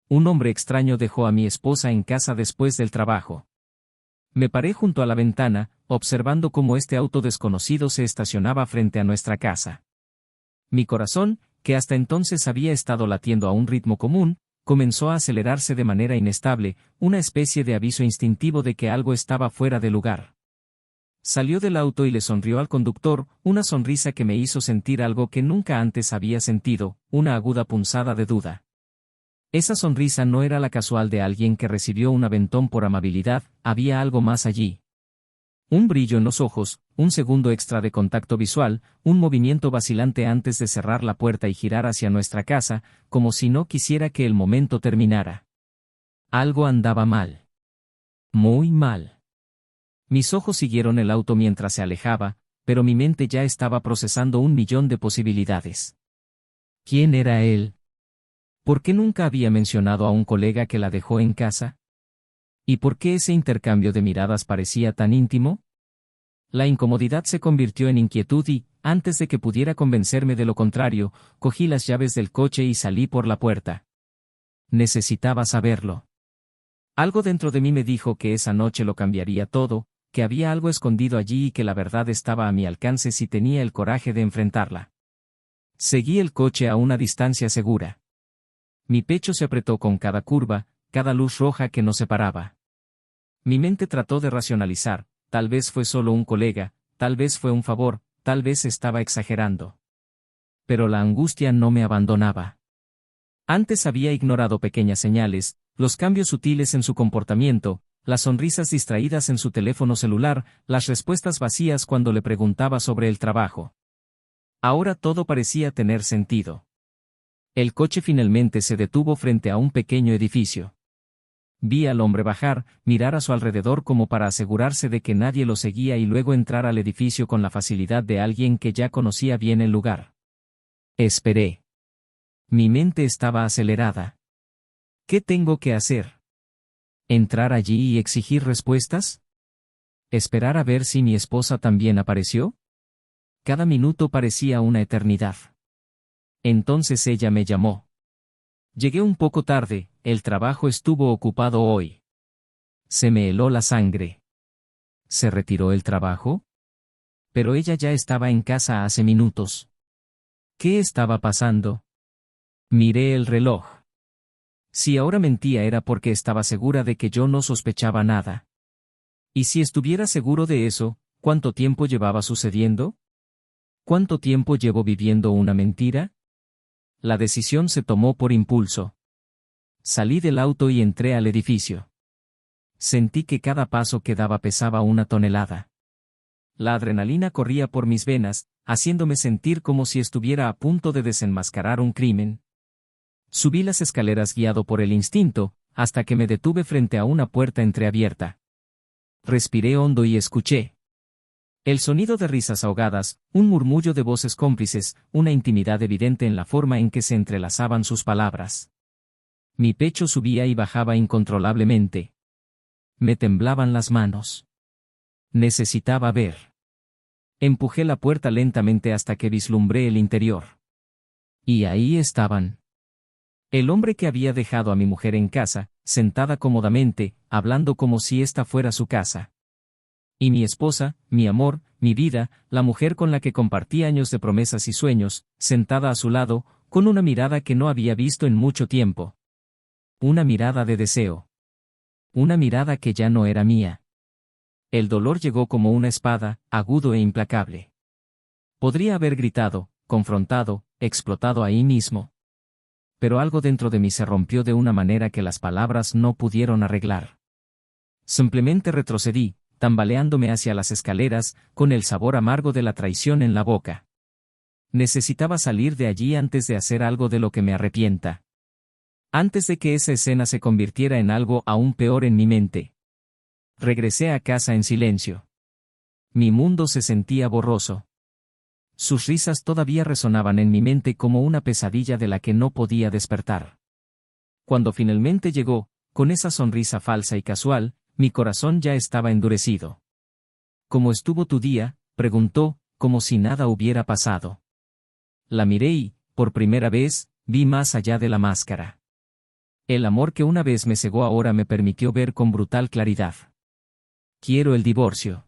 Un hombre extraño dejó a mi esposa en casa después del trabajo. Me paré junto a la ventana, observando cómo este auto desconocido se estacionaba frente a nuestra casa. Mi corazón, que hasta entonces había estado latiendo a un ritmo común, comenzó a acelerarse de manera inestable, una especie de aviso instintivo de que algo estaba fuera de lugar. Salió del auto y le sonrió al conductor, una sonrisa que me hizo sentir algo que nunca antes había sentido, una aguda punzada de duda. Esa sonrisa no era la casual de alguien que recibió un aventón por amabilidad, había algo más allí. Un brillo en los ojos, un segundo extra de contacto visual, un movimiento vacilante antes de cerrar la puerta y girar hacia nuestra casa, como si no quisiera que el momento terminara. Algo andaba mal. Muy mal. Mis ojos siguieron el auto mientras se alejaba, pero mi mente ya estaba procesando 1.000.000 de posibilidades. ¿Quién era él? ¿Por qué nunca había mencionado a un colega que la dejó en casa? ¿Y por qué ese intercambio de miradas parecía tan íntimo? La incomodidad se convirtió en inquietud y, antes de que pudiera convencerme de lo contrario, cogí las llaves del coche y salí por la puerta. Necesitaba saberlo. Algo dentro de mí me dijo que esa noche lo cambiaría todo, que había algo escondido allí y que la verdad estaba a mi alcance si tenía el coraje de enfrentarla. Seguí el coche a una distancia segura. Mi pecho se apretó con cada curva, cada luz roja que nos separaba. Mi mente trató de racionalizar, tal vez fue solo un colega, tal vez fue un favor, tal vez estaba exagerando. Pero la angustia no me abandonaba. Antes había ignorado pequeñas señales, los cambios sutiles en su comportamiento, las sonrisas distraídas en su teléfono celular, las respuestas vacías cuando le preguntaba sobre el trabajo. Ahora todo parecía tener sentido. El coche finalmente se detuvo frente a un pequeño edificio. Vi al hombre bajar, mirar a su alrededor como para asegurarse de que nadie lo seguía y luego entrar al edificio con la facilidad de alguien que ya conocía bien el lugar. Esperé. Mi mente estaba acelerada. ¿Qué tengo que hacer? ¿Entrar allí y exigir respuestas? ¿Esperar a ver si mi esposa también apareció? Cada minuto parecía una eternidad. Entonces ella me llamó. Llegué un poco tarde, el trabajo estuvo ocupado hoy. Se me heló la sangre. ¿Se retiró el trabajo? Pero ella ya estaba en casa hace minutos. ¿Qué estaba pasando? Miré el reloj. Si ahora mentía era porque estaba segura de que yo no sospechaba nada. ¿Y si estuviera seguro de eso, cuánto tiempo llevaba sucediendo? ¿Cuánto tiempo llevo viviendo una mentira? La decisión se tomó por impulso. Salí del auto y entré al edificio. Sentí que cada paso que daba pesaba 1 tonelada. La adrenalina corría por mis venas, haciéndome sentir como si estuviera a punto de desenmascarar un crimen. Subí las escaleras guiado por el instinto, hasta que me detuve frente a una puerta entreabierta. Respiré hondo y escuché. El sonido de risas ahogadas, un murmullo de voces cómplices, una intimidad evidente en la forma en que se entrelazaban sus palabras. Mi pecho subía y bajaba incontrolablemente. Me temblaban las manos. Necesitaba ver. Empujé la puerta lentamente hasta que vislumbré el interior. Y ahí estaban. El hombre que había dejado a mi mujer en casa, sentada cómodamente, hablando como si esta fuera su casa. Y mi esposa, mi amor, mi vida, la mujer con la que compartí años de promesas y sueños, sentada a su lado, con una mirada que no había visto en mucho tiempo. Una mirada de deseo. Una mirada que ya no era mía. El dolor llegó como una espada, agudo e implacable. Podría haber gritado, confrontado, explotado ahí mismo. Pero algo dentro de mí se rompió de una manera que las palabras no pudieron arreglar. Simplemente retrocedí, tambaleándome hacia las escaleras, con el sabor amargo de la traición en la boca. Necesitaba salir de allí antes de hacer algo de lo que me arrepienta. Antes de que esa escena se convirtiera en algo aún peor en mi mente. Regresé a casa en silencio. Mi mundo se sentía borroso. Sus risas todavía resonaban en mi mente como una pesadilla de la que no podía despertar. Cuando finalmente llegó, con esa sonrisa falsa y casual, mi corazón ya estaba endurecido. ¿Cómo estuvo tu día?, preguntó, como si nada hubiera pasado. La miré y, por primera vez, vi más allá de la máscara. El amor que una vez me cegó ahora me permitió ver con brutal claridad. Quiero el divorcio.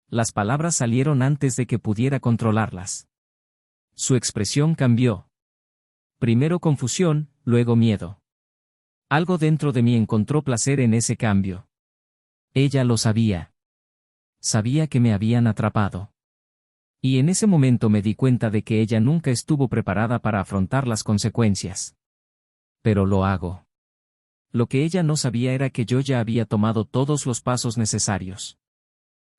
Las palabras salieron antes de que pudiera controlarlas. Su expresión cambió. Primero confusión, luego miedo. Algo dentro de mí encontró placer en ese cambio. Ella lo sabía. Sabía que me habían atrapado. Y en ese momento me di cuenta de que ella nunca estuvo preparada para afrontar las consecuencias. Pero lo hago. Lo que ella no sabía era que yo ya había tomado todos los pasos necesarios.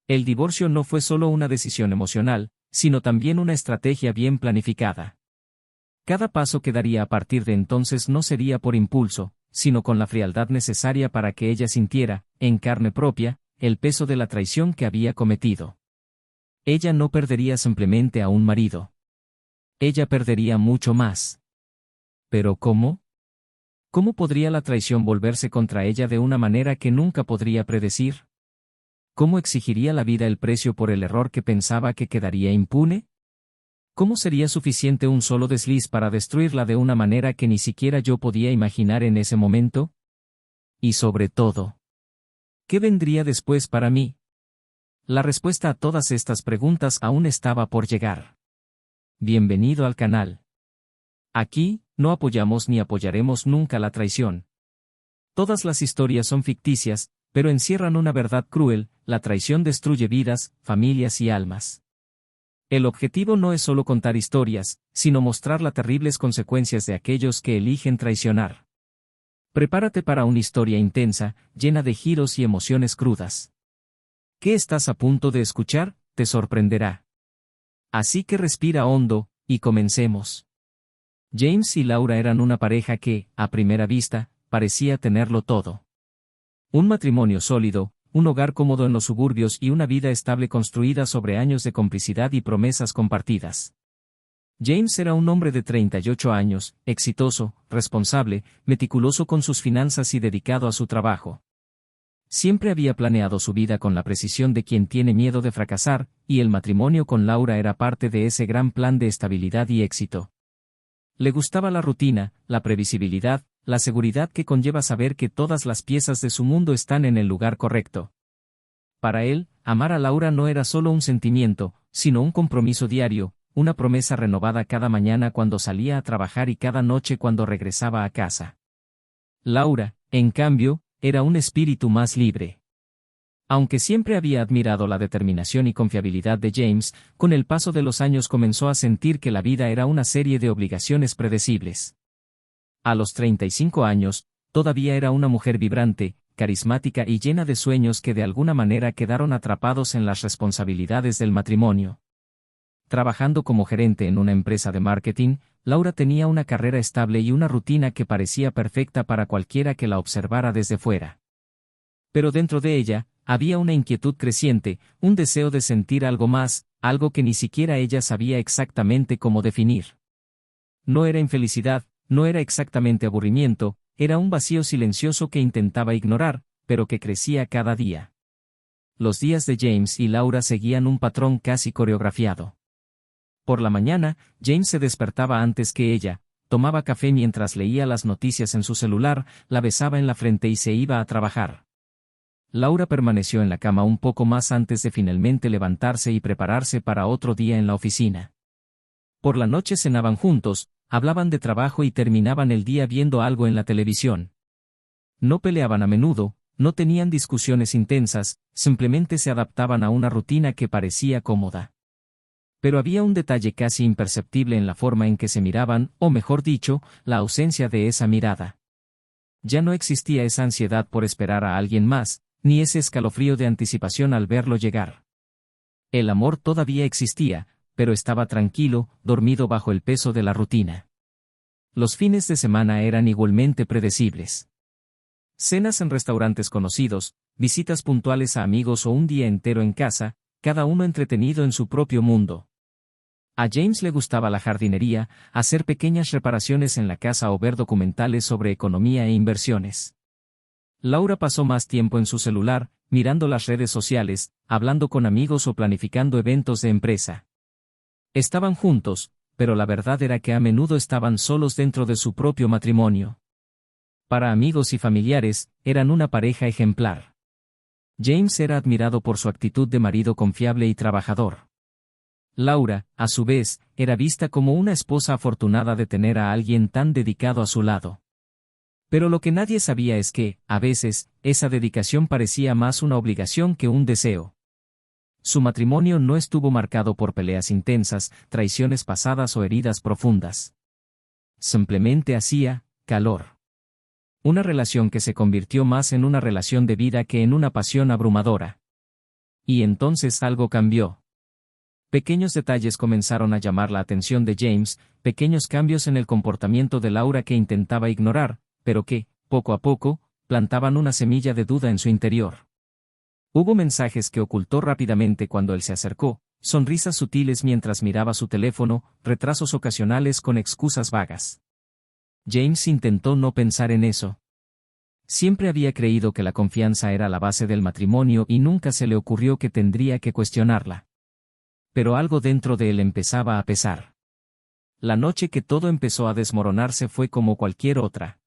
El divorcio no fue solo una decisión emocional, sino también una estrategia bien planificada. Cada paso que daría a partir de entonces no sería por impulso, sino con la frialdad necesaria para que ella sintiera, en carne propia, el peso de la traición que había cometido. Ella no perdería simplemente a un marido. Ella perdería mucho más. ¿Pero cómo? ¿Cómo podría la traición volverse contra ella de una manera que nunca podría predecir? ¿Cómo exigiría la vida el precio por el error que pensaba que quedaría impune? ¿Cómo sería suficiente un solo desliz para destruirla de una manera que ni siquiera yo podía imaginar en ese momento? Y sobre todo, ¿qué vendría después para mí? La respuesta a todas estas preguntas aún estaba por llegar. Bienvenido al canal. Aquí, no apoyamos ni apoyaremos nunca la traición. Todas las historias son ficticias, pero encierran una verdad cruel: la traición destruye vidas, familias y almas. El objetivo no es solo contar historias, sino mostrar las terribles consecuencias de aquellos que eligen traicionar. Prepárate para una historia intensa, llena de giros y emociones crudas. ¿Qué estás a punto de escuchar? Te sorprenderá. Así que respira hondo, y comencemos. James y Laura eran una pareja que, a primera vista, parecía tenerlo todo. Un matrimonio sólido, un hogar cómodo en los suburbios y una vida estable construida sobre años de complicidad y promesas compartidas. James era un hombre de 38 años, exitoso, responsable, meticuloso con sus finanzas y dedicado a su trabajo. Siempre había planeado su vida con la precisión de quien tiene miedo de fracasar, y el matrimonio con Laura era parte de ese gran plan de estabilidad y éxito. Le gustaba la rutina, la previsibilidad, la seguridad que conlleva saber que todas las piezas de su mundo están en el lugar correcto. Para él, amar a Laura no era solo un sentimiento, sino un compromiso diario, una promesa renovada cada mañana cuando salía a trabajar y cada noche cuando regresaba a casa. Laura, en cambio, era un espíritu más libre. Aunque siempre había admirado la determinación y confiabilidad de James, con el paso de los años comenzó a sentir que la vida era una serie de obligaciones predecibles. A los 35 años, todavía era una mujer vibrante, carismática y llena de sueños que de alguna manera quedaron atrapados en las responsabilidades del matrimonio. Trabajando como gerente en una empresa de marketing, Laura tenía una carrera estable y una rutina que parecía perfecta para cualquiera que la observara desde fuera. Pero dentro de ella, había una inquietud creciente, un deseo de sentir algo más, algo que ni siquiera ella sabía exactamente cómo definir. No era infelicidad, no era exactamente aburrimiento, era un vacío silencioso que intentaba ignorar, pero que crecía cada día. Los días de James y Laura seguían un patrón casi coreografiado. Por la mañana, James se despertaba antes que ella, tomaba café mientras leía las noticias en su celular, la besaba en la frente y se iba a trabajar. Laura permaneció en la cama un poco más antes de finalmente levantarse y prepararse para otro día en la oficina. Por la noche cenaban juntos, hablaban de trabajo y terminaban el día viendo algo en la televisión. No peleaban a menudo, no tenían discusiones intensas, simplemente se adaptaban a una rutina que parecía cómoda. Pero había un detalle casi imperceptible en la forma en que se miraban, o mejor dicho, la ausencia de esa mirada. Ya no existía esa ansiedad por esperar a alguien más, ni ese escalofrío de anticipación al verlo llegar. El amor todavía existía, pero estaba tranquilo, dormido bajo el peso de la rutina. Los fines de semana eran igualmente predecibles. Cenas en restaurantes conocidos, visitas puntuales a amigos o un día entero en casa, cada uno entretenido en su propio mundo. A James le gustaba la jardinería, hacer pequeñas reparaciones en la casa o ver documentales sobre economía e inversiones. Laura pasó más tiempo en su celular, mirando las redes sociales, hablando con amigos o planificando eventos de empresa. Estaban juntos, pero la verdad era que a menudo estaban solos dentro de su propio matrimonio. Para amigos y familiares, eran una pareja ejemplar. James era admirado por su actitud de marido confiable y trabajador. Laura, a su vez, era vista como una esposa afortunada de tener a alguien tan dedicado a su lado. Pero lo que nadie sabía es que, a veces, esa dedicación parecía más una obligación que un deseo. Su matrimonio no estuvo marcado por peleas intensas, traiciones pasadas o heridas profundas. Simplemente hacía calor. Una relación que se convirtió más en una relación de vida que en una pasión abrumadora. Y entonces algo cambió. Pequeños detalles comenzaron a llamar la atención de James, pequeños cambios en el comportamiento de Laura que intentaba ignorar, pero que, poco a poco, plantaban una semilla de duda en su interior. Hubo mensajes que ocultó rápidamente cuando él se acercó, sonrisas sutiles mientras miraba su teléfono, retrasos ocasionales con excusas vagas. James intentó no pensar en eso. Siempre había creído que la confianza era la base del matrimonio y nunca se le ocurrió que tendría que cuestionarla. Pero algo dentro de él empezaba a pesar. La noche que todo empezó a desmoronarse fue como cualquier otra.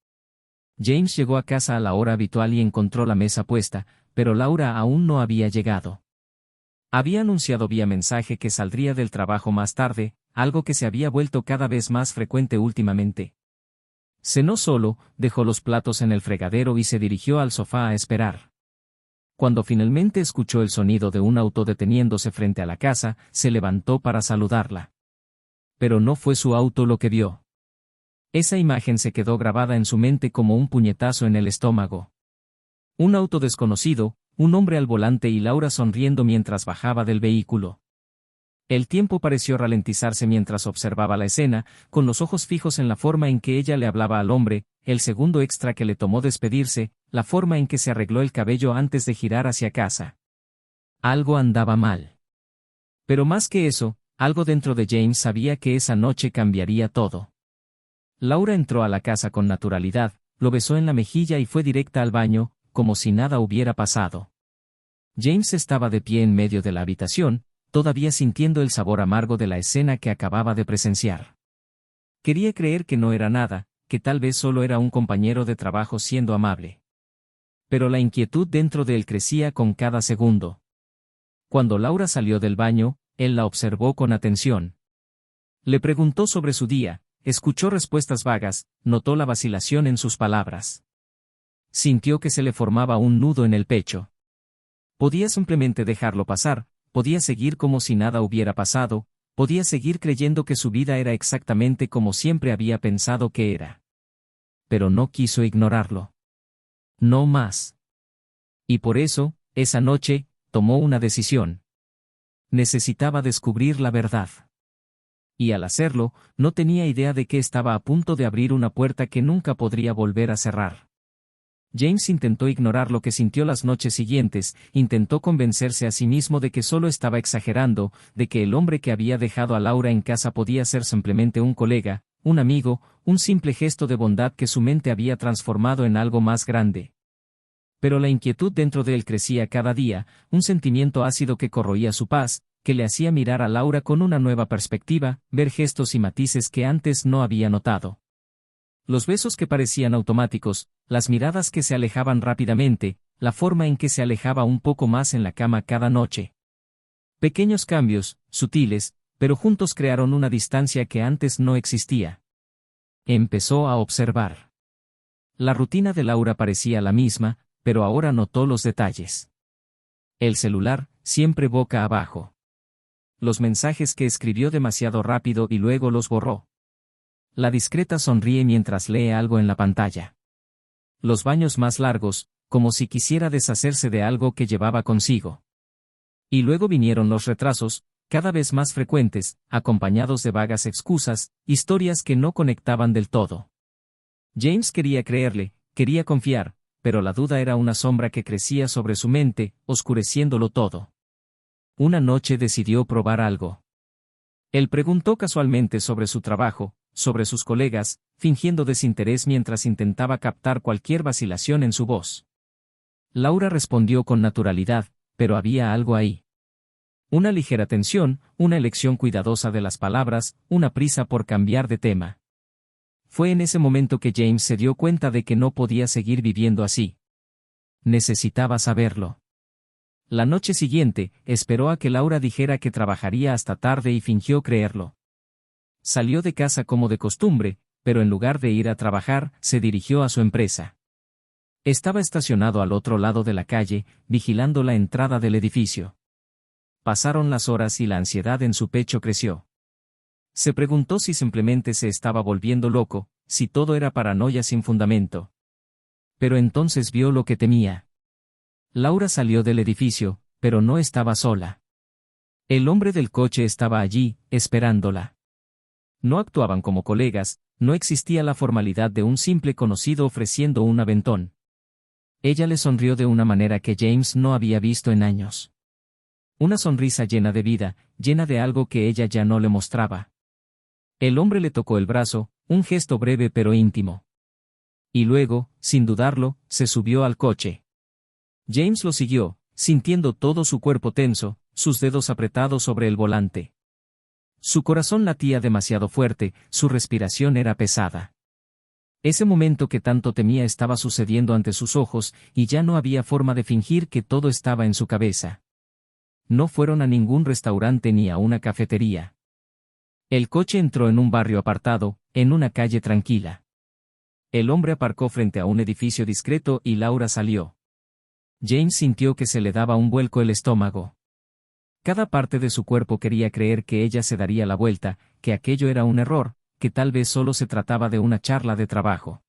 James llegó a casa a la hora habitual y encontró la mesa puesta, pero Laura aún no había llegado. Había anunciado vía mensaje que saldría del trabajo más tarde, algo que se había vuelto cada vez más frecuente últimamente. Cenó solo, dejó los platos en el fregadero y se dirigió al sofá a esperar. Cuando finalmente escuchó el sonido de un auto deteniéndose frente a la casa, se levantó para saludarla. Pero no fue su auto lo que vio. Esa imagen se quedó grabada en su mente como un puñetazo en el estómago. Un auto desconocido, un hombre al volante y Laura sonriendo mientras bajaba del vehículo. El tiempo pareció ralentizarse mientras observaba la escena, con los ojos fijos en la forma en que ella le hablaba al hombre, el segundo extra que le tomó despedirse, la forma en que se arregló el cabello antes de girar hacia casa. Algo andaba mal. Pero más que eso, algo dentro de James sabía que esa noche cambiaría todo. Laura entró a la casa con naturalidad, lo besó en la mejilla y fue directa al baño, como si nada hubiera pasado. James estaba de pie en medio de la habitación, todavía sintiendo el sabor amargo de la escena que acababa de presenciar. Quería creer que no era nada, que tal vez solo era un compañero de trabajo siendo amable. Pero la inquietud dentro de él crecía con cada segundo. Cuando Laura salió del baño, él la observó con atención. Le preguntó sobre su día, escuchó respuestas vagas, notó la vacilación en sus palabras. Sintió que se le formaba un nudo en el pecho. Podía simplemente dejarlo pasar, podía seguir como si nada hubiera pasado, podía seguir creyendo que su vida era exactamente como siempre había pensado que era. Pero no quiso ignorarlo. No más. Y por eso, esa noche, tomó una decisión. Necesitaba descubrir la verdad. Y al hacerlo, no tenía idea de que estaba a punto de abrir una puerta que nunca podría volver a cerrar. James intentó ignorar lo que sintió las noches siguientes, intentó convencerse a sí mismo de que solo estaba exagerando, de que el hombre que había dejado a Laura en casa podía ser simplemente un colega, un amigo, un simple gesto de bondad que su mente había transformado en algo más grande. Pero la inquietud dentro de él crecía cada día, un sentimiento ácido que corroía su paz, que le hacía mirar a Laura con una nueva perspectiva, ver gestos y matices que antes no había notado. Los besos que parecían automáticos, las miradas que se alejaban rápidamente, la forma en que se alejaba un poco más en la cama cada noche. Pequeños cambios, sutiles, pero juntos crearon una distancia que antes no existía. Empezó a observar. La rutina de Laura parecía la misma, pero ahora notó los detalles. El celular, siempre boca abajo. Los mensajes que escribió demasiado rápido y luego los borró. La discreta sonríe mientras lee algo en la pantalla. Los baños más largos, como si quisiera deshacerse de algo que llevaba consigo. Y luego vinieron los retrasos, cada vez más frecuentes, acompañados de vagas excusas, historias que no conectaban del todo. James quería creerle, quería confiar, pero la duda era una sombra que crecía sobre su mente, oscureciéndolo todo. Una noche decidió probar algo. Él preguntó casualmente sobre su trabajo, sobre sus colegas, fingiendo desinterés mientras intentaba captar cualquier vacilación en su voz. Laura respondió con naturalidad, pero había algo ahí. Una ligera tensión, una elección cuidadosa de las palabras, una prisa por cambiar de tema. Fue en ese momento que James se dio cuenta de que no podía seguir viviendo así. Necesitaba saberlo. La noche siguiente, esperó a que Laura dijera que trabajaría hasta tarde y fingió creerlo. Salió de casa como de costumbre, pero en lugar de ir a trabajar, se dirigió a su empresa. Estaba estacionado al otro lado de la calle, vigilando la entrada del edificio. Pasaron las horas y la ansiedad en su pecho creció. Se preguntó si simplemente se estaba volviendo loco, si todo era paranoia sin fundamento. Pero entonces vio lo que temía. Laura salió del edificio, pero no estaba sola. El hombre del coche estaba allí, esperándola. No actuaban como colegas, no existía la formalidad de un simple conocido ofreciendo un aventón. Ella le sonrió de una manera que James no había visto en años. Una sonrisa llena de vida, llena de algo que ella ya no le mostraba. El hombre le tocó el brazo, un gesto breve pero íntimo. Y luego, sin dudarlo, se subió al coche. James lo siguió, sintiendo todo su cuerpo tenso, sus dedos apretados sobre el volante. Su corazón latía demasiado fuerte, su respiración era pesada. Ese momento que tanto temía estaba sucediendo ante sus ojos, y ya no había forma de fingir que todo estaba en su cabeza. No fueron a ningún restaurante ni a una cafetería. El coche entró en un barrio apartado, en una calle tranquila. El hombre aparcó frente a un edificio discreto y Laura salió. James sintió que se le daba un vuelco el estómago. Cada parte de su cuerpo quería creer que ella se daría la vuelta, que aquello era un error, que tal vez solo se trataba de una charla de trabajo.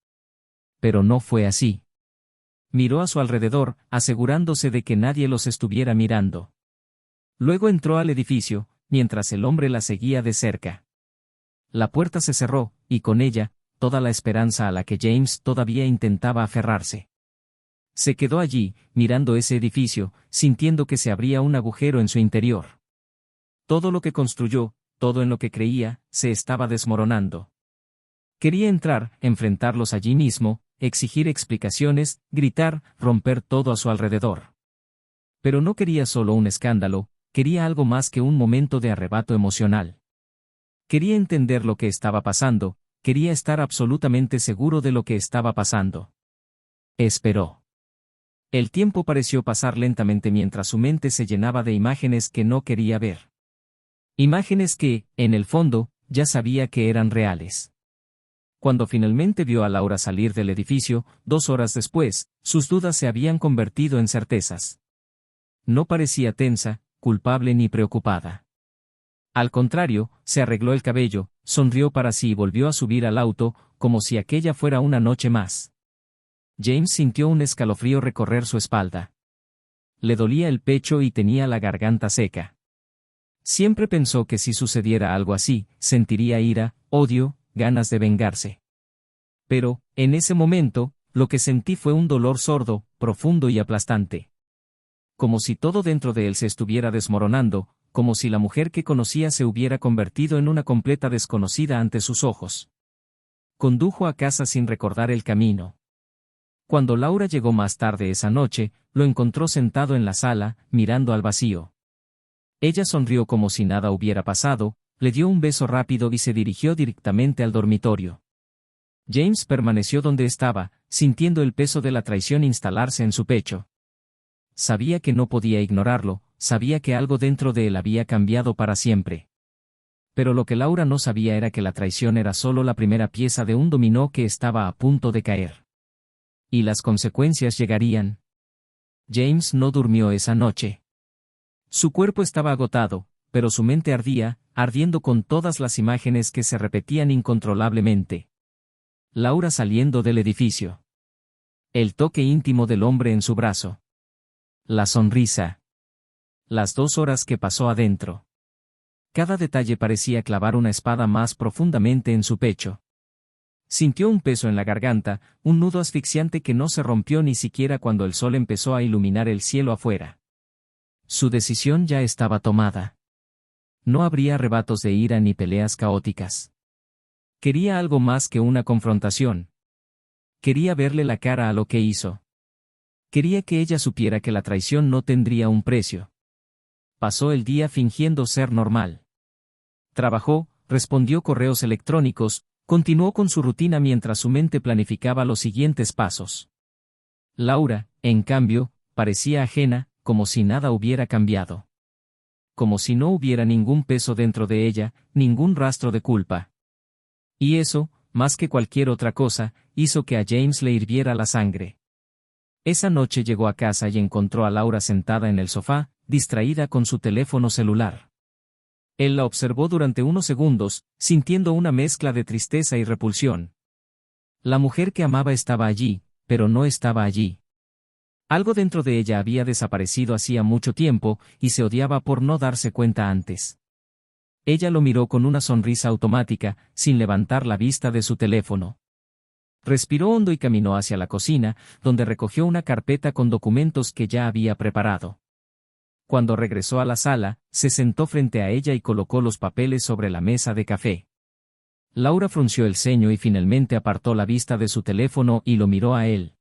Pero no fue así. Miró a su alrededor, asegurándose de que nadie los estuviera mirando. Luego entró al edificio, mientras el hombre la seguía de cerca. La puerta se cerró, y con ella, toda la esperanza a la que James todavía intentaba aferrarse. Se quedó allí, mirando ese edificio, sintiendo que se abría un agujero en su interior. Todo lo que construyó, todo en lo que creía, se estaba desmoronando. Quería entrar, enfrentarlos allí mismo, exigir explicaciones, gritar, romper todo a su alrededor. Pero no quería solo un escándalo, quería algo más que un momento de arrebato emocional. Quería entender lo que estaba pasando, quería estar absolutamente seguro de lo que estaba pasando. Esperó. El tiempo pareció pasar lentamente mientras su mente se llenaba de imágenes que no quería ver. Imágenes que, en el fondo, ya sabía que eran reales. Cuando finalmente vio a Laura salir del edificio, 2 horas después, sus dudas se habían convertido en certezas. No parecía tensa, culpable ni preocupada. Al contrario, se arregló el cabello, sonrió para sí y volvió a subir al auto, como si aquella fuera una noche más. James sintió un escalofrío recorrer su espalda. Le dolía el pecho y tenía la garganta seca. Siempre pensó que si sucediera algo así, sentiría ira, odio, ganas de vengarse. Pero, en ese momento, lo que sentí fue un dolor sordo, profundo y aplastante. Como si todo dentro de él se estuviera desmoronando, como si la mujer que conocía se hubiera convertido en una completa desconocida ante sus ojos. Condujo a casa sin recordar el camino. Cuando Laura llegó más tarde esa noche, lo encontró sentado en la sala, mirando al vacío. Ella sonrió como si nada hubiera pasado, le dio un beso rápido y se dirigió directamente al dormitorio. James permaneció donde estaba, sintiendo el peso de la traición instalarse en su pecho. Sabía que no podía ignorarlo, sabía que algo dentro de él había cambiado para siempre. Pero lo que Laura no sabía era que la traición era solo la primera pieza de un dominó que estaba a punto de caer. Y las consecuencias llegarían. James no durmió esa noche. Su cuerpo estaba agotado, pero su mente ardía, ardiendo con todas las imágenes que se repetían incontrolablemente. Laura saliendo del edificio. El toque íntimo del hombre en su brazo. La sonrisa. Las 2 horas que pasó adentro. Cada detalle parecía clavar una espada más profundamente en su pecho. Sintió un peso en la garganta, un nudo asfixiante que no se rompió ni siquiera cuando el sol empezó a iluminar el cielo afuera. Su decisión ya estaba tomada. No habría arrebatos de ira ni peleas caóticas. Quería algo más que una confrontación. Quería verle la cara a lo que hizo. Quería que ella supiera que la traición no tendría un precio. Pasó el día fingiendo ser normal. Trabajó, respondió correos electrónicos, Continuó con su rutina mientras su mente planificaba los siguientes pasos. Laura, en cambio, parecía ajena, como si nada hubiera cambiado. Como si no hubiera ningún peso dentro de ella, ningún rastro de culpa. Y eso, más que cualquier otra cosa, hizo que a James le hirviera la sangre. Esa noche llegó a casa y encontró a Laura sentada en el sofá, distraída con su teléfono celular. Él la observó durante unos segundos, sintiendo una mezcla de tristeza y repulsión. La mujer que amaba estaba allí, pero no estaba allí. Algo dentro de ella había desaparecido hacía mucho tiempo, y se odiaba por no darse cuenta antes. Ella lo miró con una sonrisa automática, sin levantar la vista de su teléfono. Respiró hondo y caminó hacia la cocina, donde recogió una carpeta con documentos que ya había preparado. Cuando regresó a la sala, se sentó frente a ella y colocó los papeles sobre la mesa de café. Laura frunció el ceño y finalmente apartó la vista de su teléfono y lo miró a él.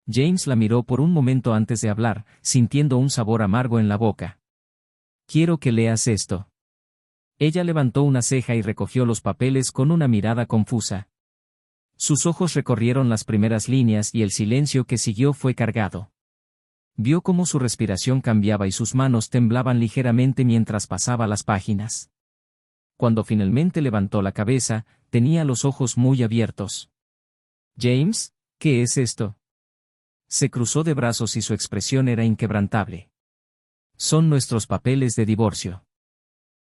James la miró por un momento antes de hablar, sintiendo un sabor amargo en la boca. «Quiero que leas esto». Ella levantó una ceja y recogió los papeles con una mirada confusa. Sus ojos recorrieron las primeras líneas y el silencio que siguió fue cargado. Vio cómo su respiración cambiaba y sus manos temblaban ligeramente mientras pasaba las páginas. Cuando finalmente levantó la cabeza, tenía los ojos muy abiertos. «James, ¿qué es esto?». Se cruzó de brazos y su expresión era inquebrantable. «Son nuestros papeles de divorcio».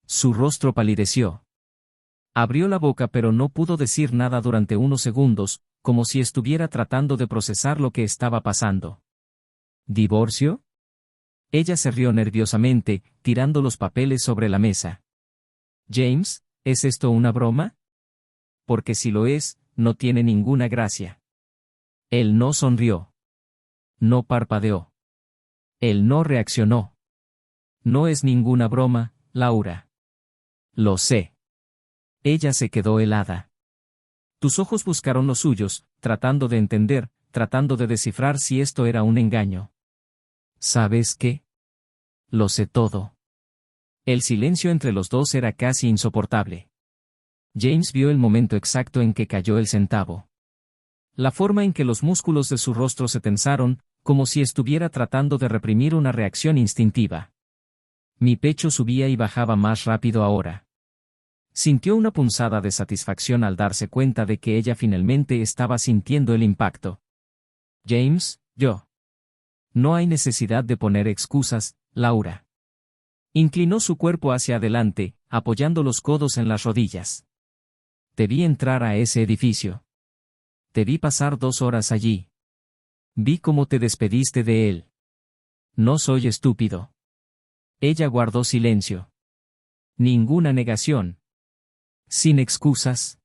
Su rostro palideció. Abrió la boca pero no pudo decir nada durante unos segundos, como si estuviera tratando de procesar lo que estaba pasando. ¿Divorcio? Ella se rió nerviosamente, tirando los papeles sobre la mesa. James, ¿es esto una broma? Porque si lo es, no tiene ninguna gracia. Él no sonrió. No parpadeó. Él no reaccionó. No es ninguna broma, Laura. Lo sé. Ella se quedó helada. Tus ojos buscaron los suyos, tratando de entender, tratando de descifrar si esto era un engaño. ¿Sabes qué? Lo sé todo. El silencio entre los dos era casi insoportable. James vio el momento exacto en que cayó el centavo. La forma en que los músculos de su rostro se tensaron, como si estuviera tratando de reprimir una reacción instintiva. Mi pecho subía y bajaba más rápido ahora. Sintió una punzada de satisfacción al darse cuenta de que ella finalmente estaba sintiendo el impacto. James, yo. No hay necesidad de poner excusas, Laura. Inclinó su cuerpo hacia adelante, apoyando los codos en las rodillas. Te vi entrar a ese edificio. Te vi pasar 2 horas allí. Vi cómo te despediste de él. No soy estúpido. Ella guardó silencio. Ninguna negación. Sin excusas.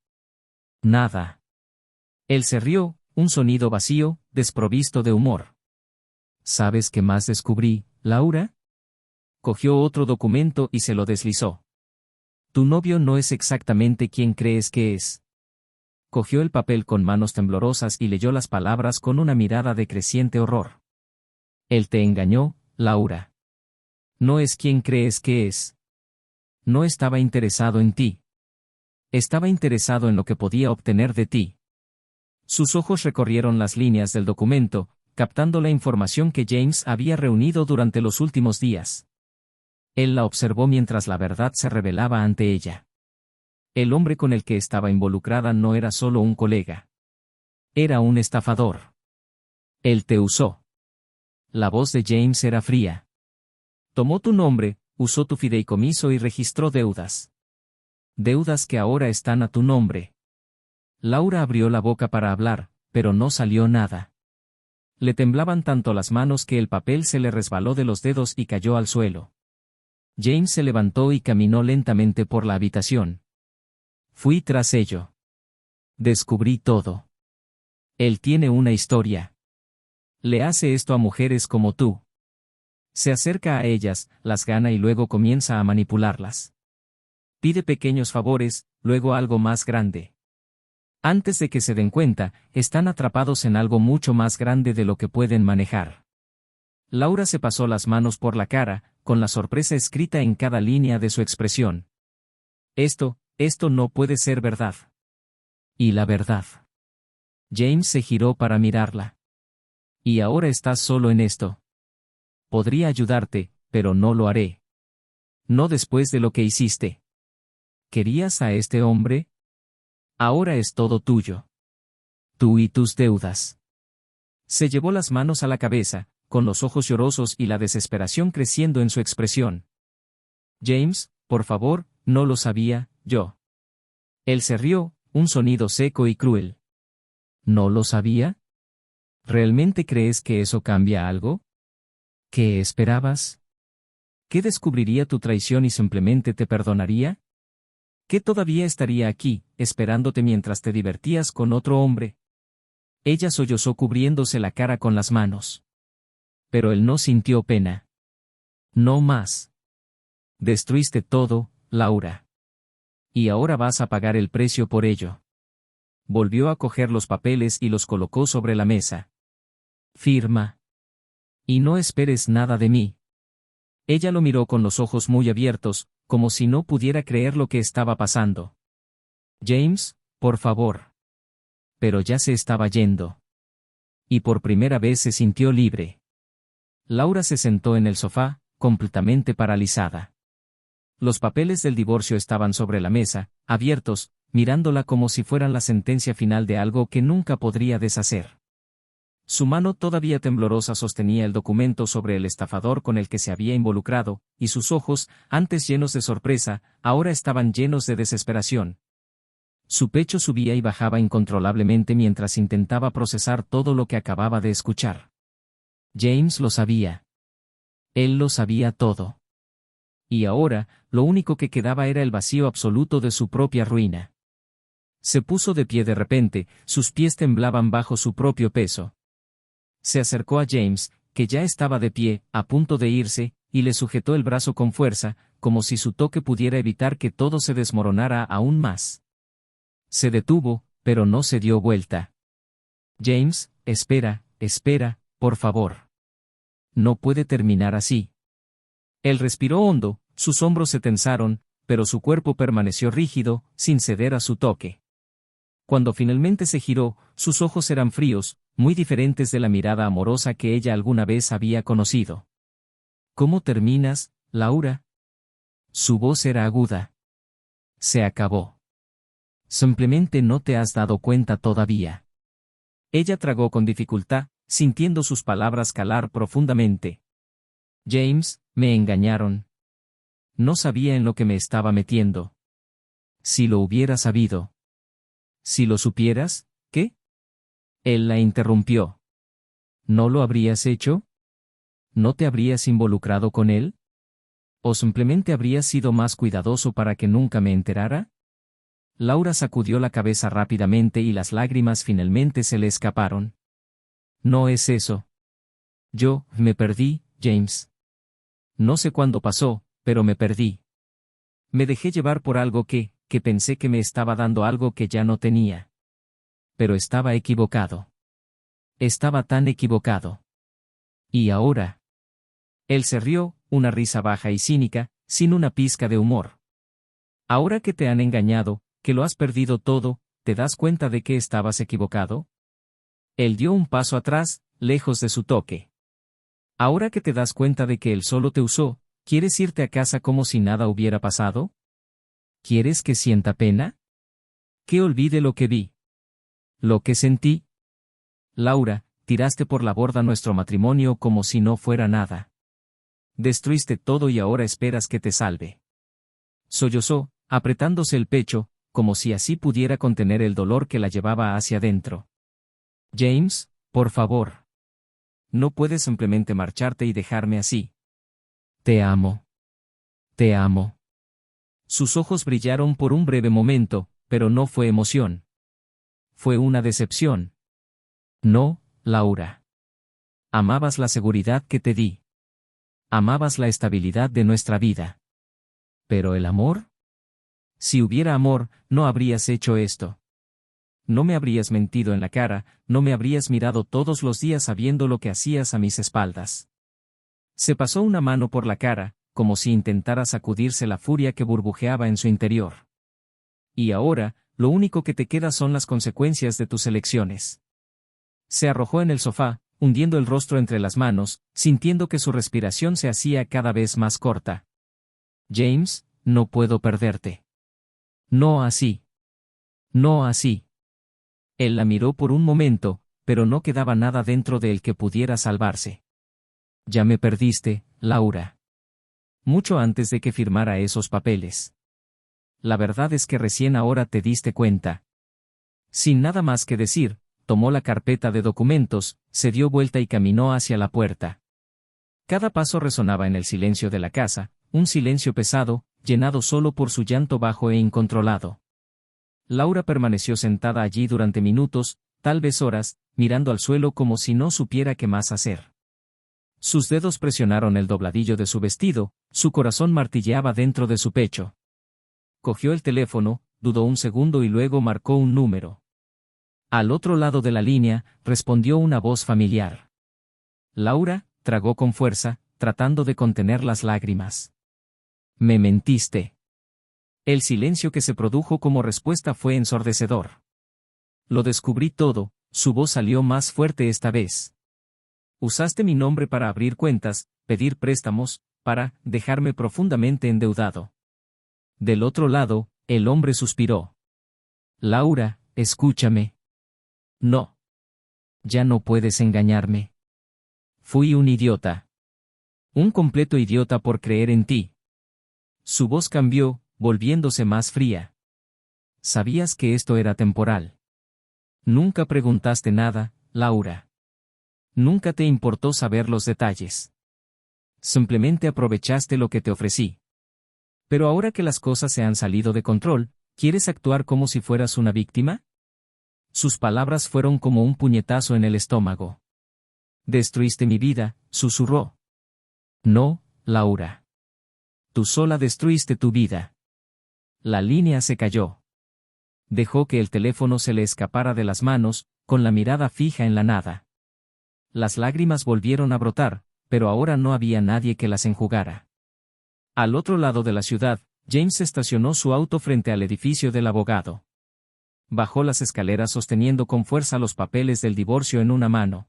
Nada. Él se rió, un sonido vacío, desprovisto de humor. ¿Sabes qué más descubrí, Laura? Cogió otro documento y se lo deslizó. Tu novio no es exactamente quien crees que es. Cogió el papel con manos temblorosas y leyó las palabras con una mirada de creciente horror. Él te engañó, Laura. No es quien crees que es. No estaba interesado en ti. Estaba interesado en lo que podía obtener de ti. Sus ojos recorrieron las líneas del documento, captando la información que James había reunido durante los últimos días. Él la observó mientras la verdad se revelaba ante ella. El hombre con el que estaba involucrada no era solo un colega. Era un estafador. Él te usó. La voz de James era fría. Tomó tu nombre, usó tu fideicomiso y registró deudas. Deudas que ahora están a tu nombre. Laura abrió la boca para hablar, pero no salió nada. Le temblaban tanto las manos que el papel se le resbaló de los dedos y cayó al suelo. James se levantó y caminó lentamente por la habitación. Fui tras ello. Descubrí todo. Él tiene una historia. Le hace esto a mujeres como tú. Se acerca a ellas, las gana y luego comienza a manipularlas. Pide pequeños favores, luego algo más grande. Antes de que se den cuenta, están atrapados en algo mucho más grande de lo que pueden manejar. Laura se pasó las manos por la cara, con la sorpresa escrita en cada línea de su expresión. Esto no puede ser verdad. Y la verdad. James se giró para mirarla. Y ahora estás solo en esto. Podría ayudarte, pero no lo haré. No después de lo que hiciste. ¿Querías a este hombre? Ahora es todo tuyo. Tú y tus deudas. Se llevó las manos a la cabeza, con los ojos llorosos y la desesperación creciendo en su expresión. James, por favor, no lo sabía, yo. Él se rió, un sonido seco y cruel. ¿No lo sabía? ¿Realmente crees que eso cambia algo? ¿Qué esperabas? ¿Qué descubriría tu traición y simplemente te perdonaría? ¿Qué todavía estaría aquí, esperándote mientras te divertías con otro hombre? Ella sollozó cubriéndose la cara con las manos. Pero él no sintió pena. No más. Destruiste todo, Laura. Y ahora vas a pagar el precio por ello. Volvió a coger los papeles y los colocó sobre la mesa. Firma. Y no esperes nada de mí. Ella lo miró con los ojos muy abiertos, como si no pudiera creer lo que estaba pasando. James, por favor. Pero ya se estaba yendo. Y por primera vez se sintió libre. Laura se sentó en el sofá, completamente paralizada. Los papeles del divorcio estaban sobre la mesa, abiertos, mirándola como si fueran la sentencia final de algo que nunca podría deshacer. Su mano todavía temblorosa sostenía el documento sobre el estafador con el que se había involucrado, y sus ojos, antes llenos de sorpresa, ahora estaban llenos de desesperación. Su pecho subía y bajaba incontrolablemente mientras intentaba procesar todo lo que acababa de escuchar. James lo sabía. Él lo sabía todo. Y ahora, lo único que quedaba era el vacío absoluto de su propia ruina. Se puso de pie de repente, sus pies temblaban bajo su propio peso. Se acercó a James, que ya estaba de pie, a punto de irse, y le sujetó el brazo con fuerza, como si su toque pudiera evitar que todo se desmoronara aún más. Se detuvo, pero no se dio vuelta. James, espera, por favor. No puede terminar así. Él respiró hondo, sus hombros se tensaron, pero su cuerpo permaneció rígido, sin ceder a su toque. Cuando finalmente se giró, sus ojos eran fríos, muy diferentes de la mirada amorosa que ella alguna vez había conocido. ¿Cómo terminas, Laura? Su voz era aguda. Se acabó. Simplemente no te has dado cuenta todavía. Ella tragó con dificultad, sintiendo sus palabras calar profundamente. James, me engañaron. No sabía en lo que me estaba metiendo. Si lo hubiera sabido. Si lo supieras, ¿qué? Él la interrumpió. ¿No lo habrías hecho? ¿No te habrías involucrado con él? ¿O simplemente habrías sido más cuidadoso para que nunca me enterara? Laura sacudió la cabeza rápidamente y las lágrimas finalmente se le escaparon. No es eso. Yo, me perdí, James. No sé cuándo pasó, pero me perdí. Me dejé llevar por algo que pensé que me estaba dando algo que ya no tenía. Pero estaba equivocado. Estaba tan equivocado. ¿Y ahora? Él se rió, una risa baja y cínica, sin una pizca de humor. Ahora que te han engañado, que lo has perdido todo, ¿te das cuenta de que estabas equivocado? Él dio un paso atrás, lejos de su toque. Ahora que te das cuenta de que él solo te usó, ¿quieres irte a casa como si nada hubiera pasado? ¿Quieres que sienta pena? Que olvide lo que vi. Lo que sentí. Laura, tiraste por la borda nuestro matrimonio como si no fuera nada. Destruiste todo y ahora esperas que te salve. Sollozó, apretándose el pecho, como si así pudiera contener el dolor que la llevaba hacia adentro. James, por favor. No puedes simplemente marcharte y dejarme así. Te amo. Te amo. Sus ojos brillaron por un breve momento, pero no fue emoción. Fue una decepción. No, Laura. Amabas la seguridad que te di. Amabas la estabilidad de nuestra vida. ¿Pero el amor? Si hubiera amor, no habrías hecho esto. No me habrías mentido en la cara, no me habrías mirado todos los días sabiendo lo que hacías a mis espaldas. Se pasó una mano por la cara, como si intentara sacudirse la furia que burbujeaba en su interior. Y ahora, lo único que te queda son las consecuencias de tus elecciones. Se arrojó en el sofá, hundiendo el rostro entre las manos, sintiendo que su respiración se hacía cada vez más corta. James, no puedo perderte. No así. No así. Él la miró por un momento, pero no quedaba nada dentro de él que pudiera salvarse. Ya me perdiste, Laura. Mucho antes de que firmara esos papeles. La verdad es que recién ahora te diste cuenta. Sin nada más que decir, tomó la carpeta de documentos, se dio vuelta y caminó hacia la puerta. Cada paso resonaba en el silencio de la casa, un silencio pesado, llenado solo por su llanto bajo e incontrolado. Laura permaneció sentada allí durante minutos, tal vez horas, mirando al suelo como si no supiera qué más hacer. Sus dedos presionaron el dobladillo de su vestido, su corazón martilleaba dentro de su pecho. Cogió el teléfono, dudó un segundo y luego marcó un número. Al otro lado de la línea, respondió una voz familiar. Laura, tragó con fuerza, tratando de contener las lágrimas. Me mentiste. El silencio que se produjo como respuesta fue ensordecedor. Lo descubrí todo, su voz salió más fuerte esta vez. Usaste mi nombre para abrir cuentas, pedir préstamos, para dejarme profundamente endeudado. Del otro lado, el hombre suspiró. Laura, escúchame. No. Ya no puedes engañarme. Fui un idiota. Un completo idiota por creer en ti. Su voz cambió, volviéndose más fría. Sabías que esto era temporal. Nunca preguntaste nada, Laura. Nunca te importó saber los detalles. Simplemente aprovechaste lo que te ofrecí. Pero ahora que las cosas se han salido de control, ¿quieres actuar como si fueras una víctima? Sus palabras fueron como un puñetazo en el estómago. Destruiste mi vida, susurró. No, Laura. Tú sola destruiste tu vida. La línea se cayó. Dejó que el teléfono se le escapara de las manos, con la mirada fija en la nada. Las lágrimas volvieron a brotar, pero ahora no había nadie que las enjugara. Al otro lado de la ciudad, James estacionó su auto frente al edificio del abogado. Bajó las escaleras sosteniendo con fuerza los papeles del divorcio en una mano.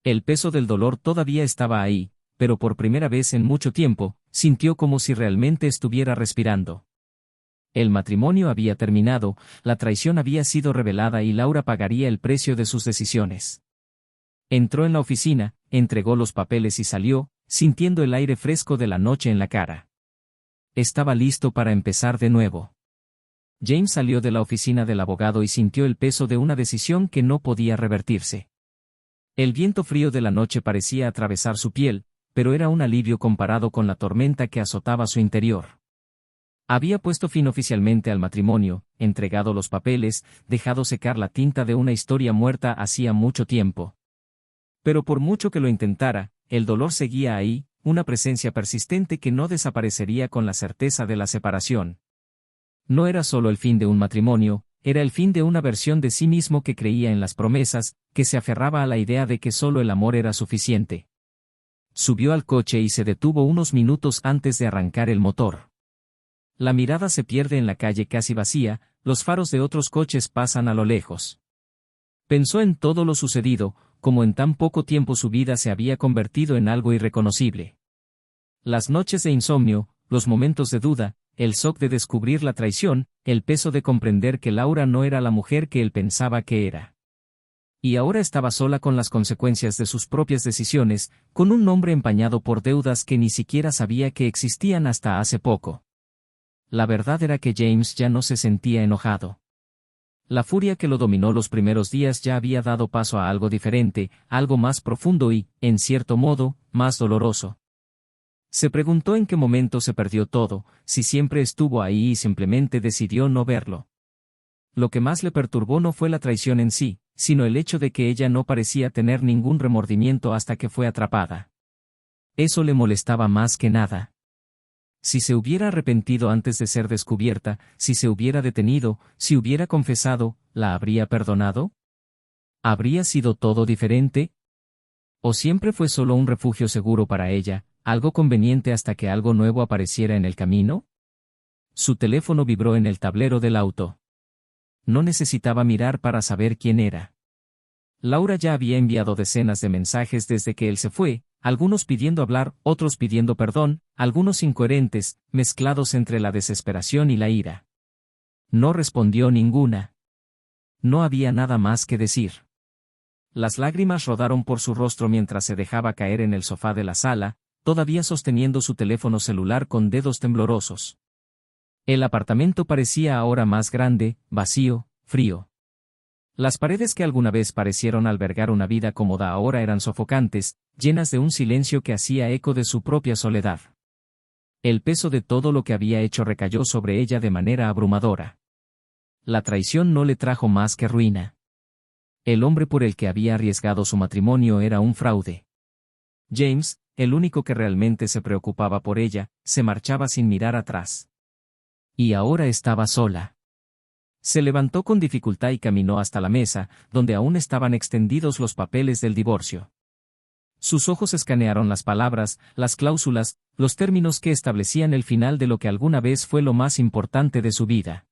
El peso del dolor todavía estaba ahí, pero por primera vez en mucho tiempo, sintió como si realmente estuviera respirando. El matrimonio había terminado, la traición había sido revelada y Laura pagaría el precio de sus decisiones. Entró en la oficina, entregó los papeles y salió, sintiendo el aire fresco de la noche en la cara. Estaba listo para empezar de nuevo. James salió de la oficina del abogado y sintió el peso de una decisión que no podía revertirse. El viento frío de la noche parecía atravesar su piel, pero era un alivio comparado con la tormenta que azotaba su interior. Había puesto fin oficialmente al matrimonio, entregado los papeles, dejado secar la tinta de una historia muerta hacía mucho tiempo. Pero por mucho que lo intentara, el dolor seguía ahí, una presencia persistente que no desaparecería con la certeza de la separación. No era solo el fin de un matrimonio, era el fin de una versión de sí mismo que creía en las promesas, que se aferraba a la idea de que solo el amor era suficiente. Subió al coche y se detuvo unos minutos antes de arrancar el motor. La mirada se pierde en la calle casi vacía, los faros de otros coches pasan a lo lejos. Pensó en todo lo sucedido, como en tan poco tiempo su vida se había convertido en algo irreconocible. Las noches de insomnio, los momentos de duda, el shock de descubrir la traición, el peso de comprender que Laura no era la mujer que él pensaba que era. Y ahora estaba sola con las consecuencias de sus propias decisiones, con un nombre empañado por deudas que ni siquiera sabía que existían hasta hace poco. La verdad era que James ya no se sentía enojado. La furia que lo dominó los primeros días ya había dado paso a algo diferente, algo más profundo y, en cierto modo, más doloroso. Se preguntó en qué momento se perdió todo, si siempre estuvo ahí y simplemente decidió no verlo. Lo que más le perturbó no fue la traición en sí, sino el hecho de que ella no parecía tener ningún remordimiento hasta que fue atrapada. Eso le molestaba más que nada. Si se hubiera arrepentido antes de ser descubierta, si se hubiera detenido, si hubiera confesado, ¿la habría perdonado? ¿Habría sido todo diferente? ¿O siempre fue solo un refugio seguro para ella, algo conveniente hasta que algo nuevo apareciera en el camino? Su teléfono vibró en el tablero del auto. No necesitaba mirar para saber quién era. Laura ya había enviado decenas de mensajes desde que él se fue, algunos pidiendo hablar, otros pidiendo perdón, algunos incoherentes, mezclados entre la desesperación y la ira. No respondió ninguna. No había nada más que decir. Las lágrimas rodaron por su rostro mientras se dejaba caer en el sofá de la sala, todavía sosteniendo su teléfono celular con dedos temblorosos. El apartamento parecía ahora más grande, vacío, frío. Las paredes que alguna vez parecieron albergar una vida cómoda ahora eran sofocantes, llenas de un silencio que hacía eco de su propia soledad. El peso de todo lo que había hecho recayó sobre ella de manera abrumadora. La traición no le trajo más que ruina. El hombre por el que había arriesgado su matrimonio era un fraude. James, el único que realmente se preocupaba por ella, se marchaba sin mirar atrás. Y ahora estaba sola. Se levantó con dificultad y caminó hasta la mesa, donde aún estaban extendidos los papeles del divorcio. Sus ojos escanearon las palabras, las cláusulas, los términos que establecían el final de lo que alguna vez fue lo más importante de su vida.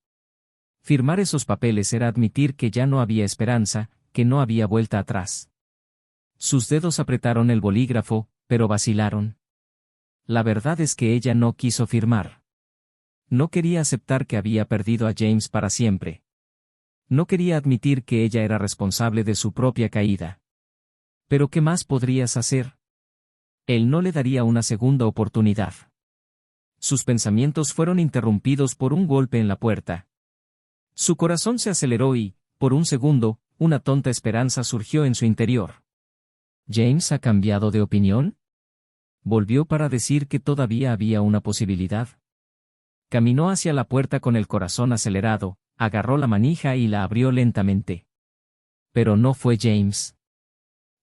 Firmar esos papeles era admitir que ya no había esperanza, que no había vuelta atrás. Sus dedos apretaron el bolígrafo, pero vacilaron. La verdad es que ella no quiso firmar. No quería aceptar que había perdido a James para siempre. No quería admitir que ella era responsable de su propia caída. ¿Pero qué más podrías hacer? Él no le daría una segunda oportunidad. Sus pensamientos fueron interrumpidos por un golpe en la puerta. Su corazón se aceleró y, por un segundo, una tonta esperanza surgió en su interior. ¿James ha cambiado de opinión? Volvió para decir que todavía había una posibilidad. Caminó hacia la puerta con el corazón acelerado, agarró la manija y la abrió lentamente. Pero no fue James.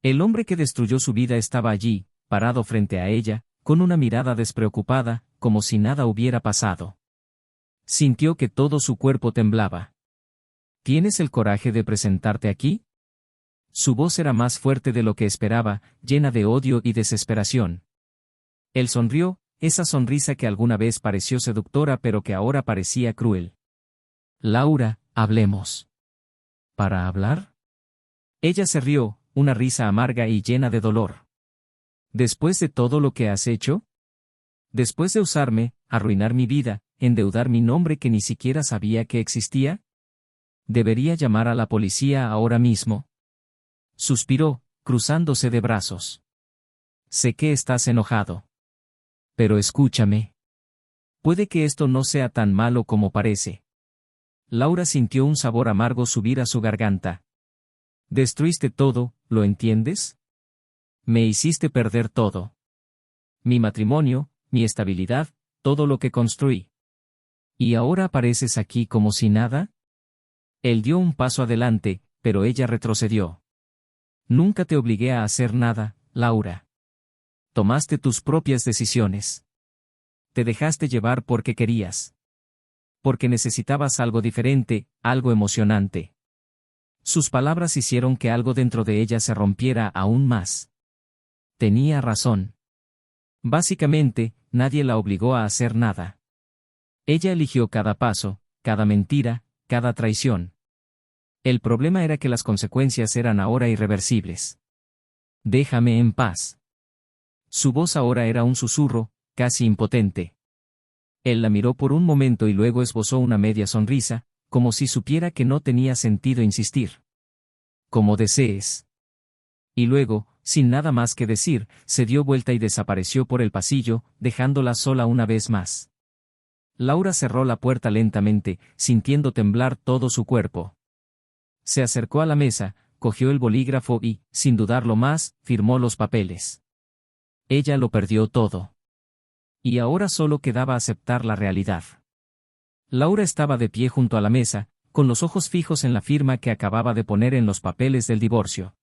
El hombre que destruyó su vida estaba allí, parado frente a ella, con una mirada despreocupada, como si nada hubiera pasado. Sintió que todo su cuerpo temblaba. ¿Tienes el coraje de presentarte aquí? Su voz era más fuerte de lo que esperaba, llena de odio y desesperación. Él sonrió, esa sonrisa que alguna vez pareció seductora pero que ahora parecía cruel. Laura, hablemos. ¿Para hablar? Ella se rió, una risa amarga y llena de dolor. ¿Después de todo lo que has hecho? ¿Después de usarme, arruinar mi vida, endeudar mi nombre que ni siquiera sabía que existía? ¿Debería llamar a la policía ahora mismo? Suspiró, cruzándose de brazos. Sé que estás enojado. Pero escúchame. Puede que esto no sea tan malo como parece. Laura sintió un sabor amargo subir a su garganta. Destruiste todo, ¿lo entiendes? Me hiciste perder todo. Mi matrimonio, mi estabilidad, todo lo que construí. ¿Y ahora apareces aquí como si nada? Él dio un paso adelante, pero ella retrocedió. Nunca te obligué a hacer nada, Laura. Tomaste tus propias decisiones. Te dejaste llevar porque querías. Porque necesitabas algo diferente, algo emocionante. Sus palabras hicieron que algo dentro de ella se rompiera aún más. Tenía razón. Básicamente, nadie la obligó a hacer nada. Ella eligió cada paso, cada mentira, cada traición. El problema era que las consecuencias eran ahora irreversibles. Déjame en paz. Su voz ahora era un susurro, casi impotente. Él la miró por un momento y luego esbozó una media sonrisa, como si supiera que no tenía sentido insistir. Como desees. Y luego, sin nada más que decir, se dio vuelta y desapareció por el pasillo, dejándola sola una vez más. Laura cerró la puerta lentamente, sintiendo temblar todo su cuerpo. Se acercó a la mesa, cogió el bolígrafo y, sin dudarlo más, firmó los papeles. Ella lo perdió todo. Y ahora solo quedaba aceptar la realidad. Laura estaba de pie junto a la mesa, con los ojos fijos en la firma que acababa de poner en los papeles del divorcio.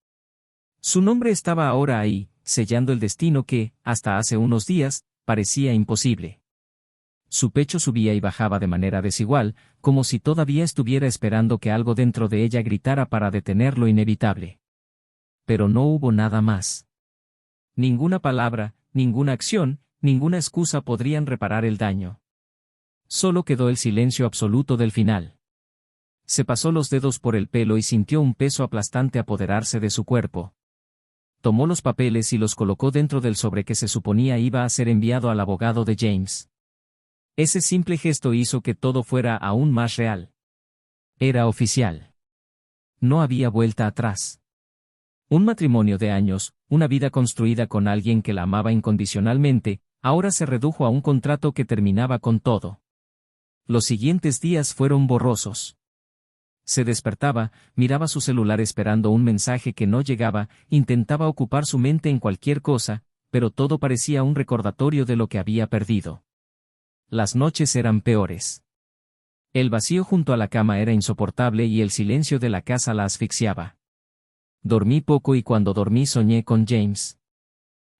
Su nombre estaba ahora ahí, sellando el destino que, hasta hace unos días, parecía imposible. Su pecho subía y bajaba de manera desigual, como si todavía estuviera esperando que algo dentro de ella gritara para detener lo inevitable. Pero no hubo nada más. Ninguna palabra, ninguna acción, ninguna excusa podrían reparar el daño. Solo quedó el silencio absoluto del final. Se pasó los dedos por el pelo y sintió un peso aplastante apoderarse de su cuerpo. Tomó los papeles y los colocó dentro del sobre que se suponía iba a ser enviado al abogado de James. Ese simple gesto hizo que todo fuera aún más real. Era oficial. No había vuelta atrás. Un matrimonio de años, una vida construida con alguien que la amaba incondicionalmente, ahora se redujo a un contrato que terminaba con todo. Los siguientes días fueron borrosos. Se despertaba, miraba su celular esperando un mensaje que no llegaba, intentaba ocupar su mente en cualquier cosa, pero todo parecía un recordatorio de lo que había perdido. Las noches eran peores. El vacío junto a la cama era insoportable y el silencio de la casa la asfixiaba. Dormí poco y cuando dormí soñé con James.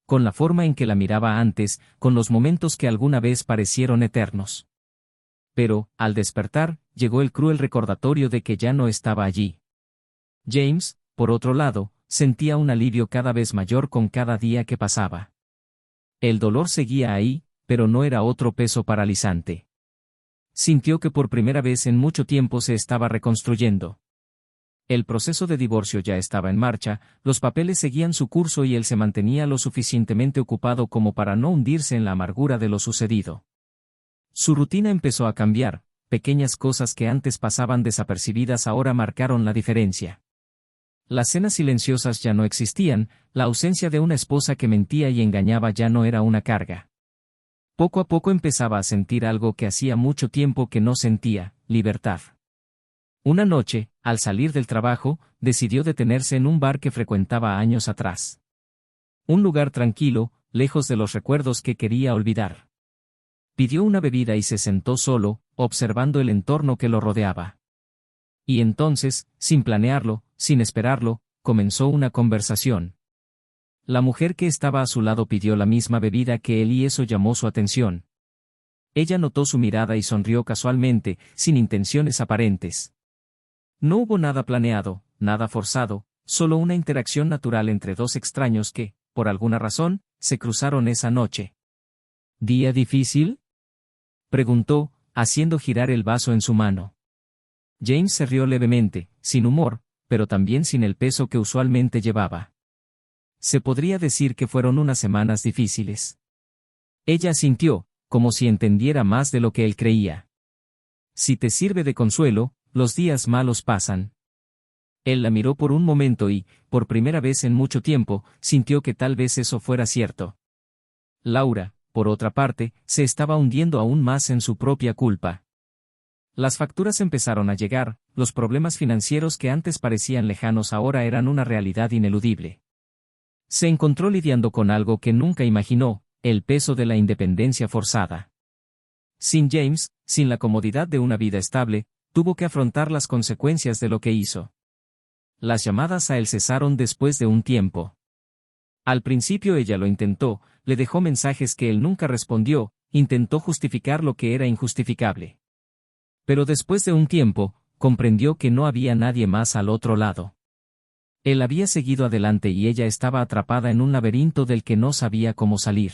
Con la forma en que la miraba antes, con los momentos que alguna vez parecieron eternos. Pero, al despertar, llegó el cruel recordatorio de que ya no estaba allí. James, por otro lado, sentía un alivio cada vez mayor con cada día que pasaba. El dolor seguía ahí, pero no era otro peso paralizante. Sintió que por primera vez en mucho tiempo se estaba reconstruyendo. El proceso de divorcio ya estaba en marcha, los papeles seguían su curso y él se mantenía lo suficientemente ocupado como para no hundirse en la amargura de lo sucedido. Su rutina empezó a cambiar, pequeñas cosas que antes pasaban desapercibidas ahora marcaron la diferencia. Las cenas silenciosas ya no existían, la ausencia de una esposa que mentía y engañaba ya no era una carga. Poco a poco empezaba a sentir algo que hacía mucho tiempo que no sentía, libertad. Una noche, al salir del trabajo, decidió detenerse en un bar que frecuentaba años atrás. Un lugar tranquilo, lejos de los recuerdos que quería olvidar. Pidió una bebida y se sentó solo, observando el entorno que lo rodeaba. Y entonces, sin planearlo, sin esperarlo, comenzó una conversación. La mujer que estaba a su lado pidió la misma bebida que él y eso llamó su atención. Ella notó su mirada y sonrió casualmente, sin intenciones aparentes. No hubo nada planeado, nada forzado, solo una interacción natural entre dos extraños que, por alguna razón, se cruzaron esa noche. ¿Día difícil?, preguntó, haciendo girar el vaso en su mano. James se rió levemente, sin humor, pero también sin el peso que usualmente llevaba. Se podría decir que fueron unas semanas difíciles. Ella asintió, como si entendiera más de lo que él creía. Si te sirve de consuelo, los días malos pasan. Él la miró por un momento y, por primera vez en mucho tiempo, sintió que tal vez eso fuera cierto. Laura, por otra parte, se estaba hundiendo aún más en su propia culpa. Las facturas empezaron a llegar, los problemas financieros que antes parecían lejanos ahora eran una realidad ineludible. Se encontró lidiando con algo que nunca imaginó, el peso de la independencia forzada. Sin James, sin la comodidad de una vida estable, tuvo que afrontar las consecuencias de lo que hizo. Las llamadas a él cesaron después de un tiempo. Al principio ella lo intentó, le dejó mensajes que él nunca respondió, intentó justificar lo que era injustificable. Pero después de un tiempo, comprendió que no había nadie más al otro lado. Él había seguido adelante y ella estaba atrapada en un laberinto del que no sabía cómo salir.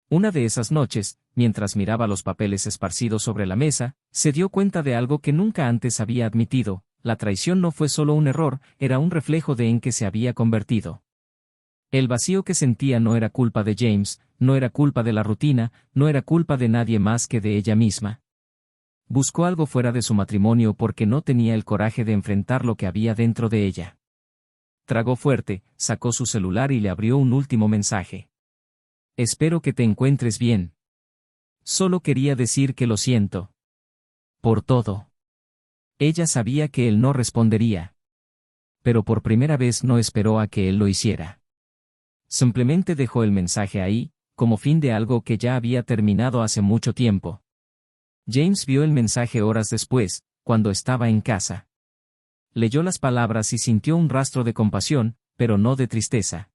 Una de esas noches, mientras miraba los papeles esparcidos sobre la mesa, se dio cuenta de algo que nunca antes había admitido: la traición no fue solo un error, era un reflejo de en que se había convertido. El vacío que sentía no era culpa de James, no era culpa de la rutina, no era culpa de nadie más que de ella misma. Buscó algo fuera de su matrimonio porque no tenía el coraje de enfrentar lo que había dentro de ella. Tragó fuerte, sacó su celular y le abrió un último mensaje. Espero que te encuentres bien. Solo quería decir que lo siento. Por todo. Ella sabía que él no respondería. Pero por primera vez no esperó a que él lo hiciera. Simplemente dejó el mensaje ahí, como fin de algo que ya había terminado hace mucho tiempo. James vio el mensaje horas después, cuando estaba en casa. Leyó las palabras y sintió un rastro de compasión, pero no de tristeza.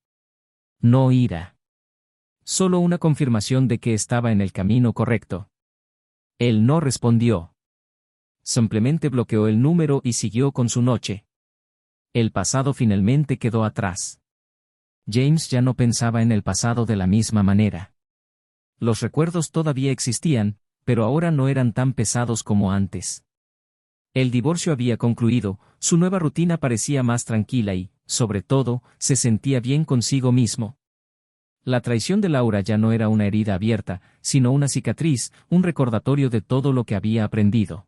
No ira. Solo una confirmación de que estaba en el camino correcto. Él no respondió. Simplemente bloqueó el número y siguió con su noche. El pasado finalmente quedó atrás. James ya no pensaba en el pasado de la misma manera. Los recuerdos todavía existían, pero ahora no eran tan pesados como antes. El divorcio había concluido, su nueva rutina parecía más tranquila y, sobre todo, se sentía bien consigo mismo. La traición de Laura ya no era una herida abierta, sino una cicatriz, un recordatorio de todo lo que había aprendido.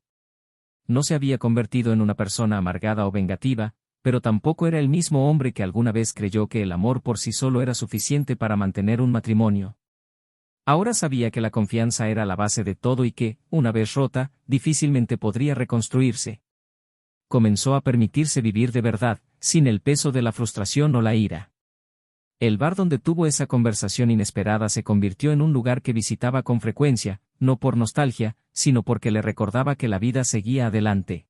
No se había convertido en una persona amargada o vengativa, pero tampoco era el mismo hombre que alguna vez creyó que el amor por sí solo era suficiente para mantener un matrimonio. Ahora sabía que la confianza era la base de todo y que, una vez rota, difícilmente podría reconstruirse. Comenzó a permitirse vivir de verdad, sin el peso de la frustración o la ira. El bar donde tuvo esa conversación inesperada se convirtió en un lugar que visitaba con frecuencia, no por nostalgia, sino porque le recordaba que la vida seguía adelante.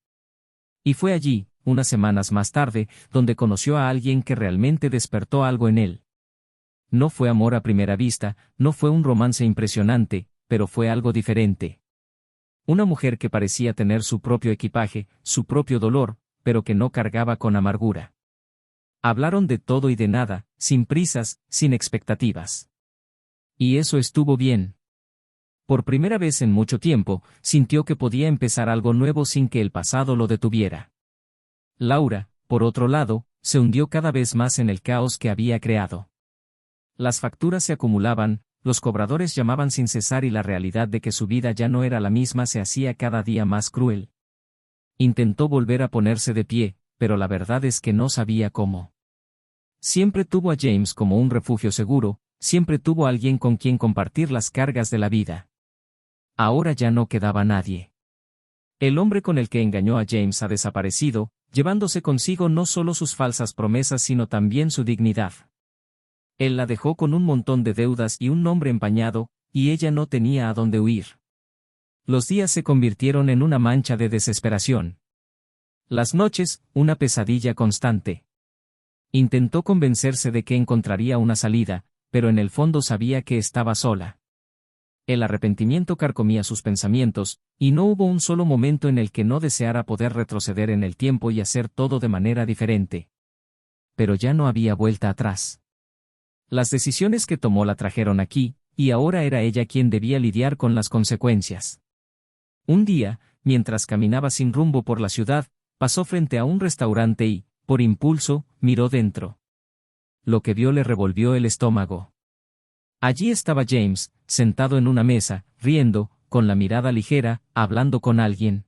Y fue allí, unas semanas más tarde, donde conoció a alguien que realmente despertó algo en él. No fue amor a primera vista, no fue un romance impresionante, pero fue algo diferente. Una mujer que parecía tener su propio equipaje, su propio dolor, pero que no cargaba con amargura. Hablaron de todo y de nada, sin prisas, sin expectativas. Y eso estuvo bien. Por primera vez en mucho tiempo, sintió que podía empezar algo nuevo sin que el pasado lo detuviera. Laura, por otro lado, se hundió cada vez más en el caos que había creado. Las facturas se acumulaban, los cobradores llamaban sin cesar y la realidad de que su vida ya no era la misma se hacía cada día más cruel. Intentó volver a ponerse de pie, pero la verdad es que no sabía cómo. Siempre tuvo a James como un refugio seguro, siempre tuvo a alguien con quien compartir las cargas de la vida. Ahora ya no quedaba nadie. El hombre con el que engañó a James ha desaparecido, llevándose consigo no solo sus falsas promesas sino también su dignidad. Él la dejó con un montón de deudas y un nombre empañado, y ella no tenía a dónde huir. Los días se convirtieron en una mancha de desesperación. Las noches, una pesadilla constante. Intentó convencerse de que encontraría una salida, pero en el fondo sabía que estaba sola. El arrepentimiento carcomía sus pensamientos, y no hubo un solo momento en el que no deseara poder retroceder en el tiempo y hacer todo de manera diferente. Pero ya no había vuelta atrás. Las decisiones que tomó la trajeron aquí, y ahora era ella quien debía lidiar con las consecuencias. Un día, mientras caminaba sin rumbo por la ciudad, pasó frente a un restaurante y, por impulso, miró dentro. Lo que vio le revolvió el estómago. Allí estaba James, sentado en una mesa, riendo, con la mirada ligera, hablando con alguien.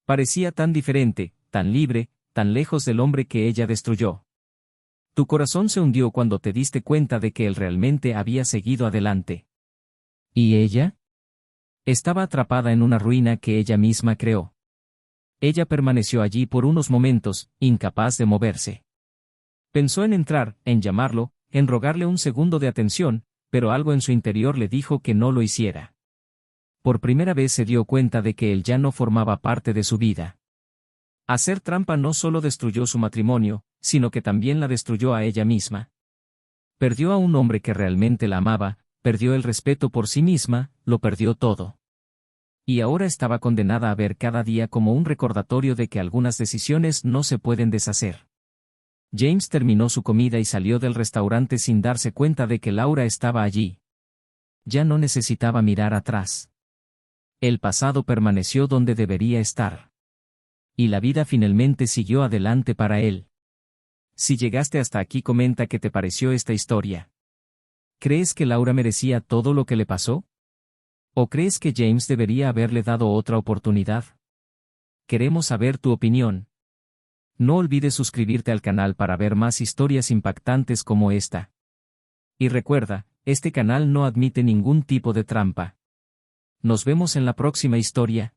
Parecía tan diferente, tan libre, tan lejos del hombre que ella destruyó. Tu corazón se hundió cuando te diste cuenta de que él realmente había seguido adelante. ¿Y ella? Estaba atrapada en una ruina que ella misma creó. Ella permaneció allí por unos momentos, incapaz de moverse. Pensó en entrar, en llamarlo, en rogarle un segundo de atención, pero algo en su interior le dijo que no lo hiciera. Por primera vez se dio cuenta de que él ya no formaba parte de su vida. Hacer trampa no solo destruyó su matrimonio, sino que también la destruyó a ella misma. Perdió a un hombre que realmente la amaba, perdió el respeto por sí misma, lo perdió todo. Y ahora estaba condenada a ver cada día como un recordatorio de que algunas decisiones no se pueden deshacer. James terminó su comida y salió del restaurante sin darse cuenta de que Laura estaba allí. Ya no necesitaba mirar atrás. El pasado permaneció donde debería estar. Y la vida finalmente siguió adelante para él. Si llegaste hasta aquí, comenta qué te pareció esta historia. ¿Crees que Laura merecía todo lo que le pasó? ¿O crees que James debería haberle dado otra oportunidad? Queremos saber tu opinión. No olvides suscribirte al canal para ver más historias impactantes como esta. Y recuerda, este canal no admite ningún tipo de trampa. Nos vemos en la próxima historia.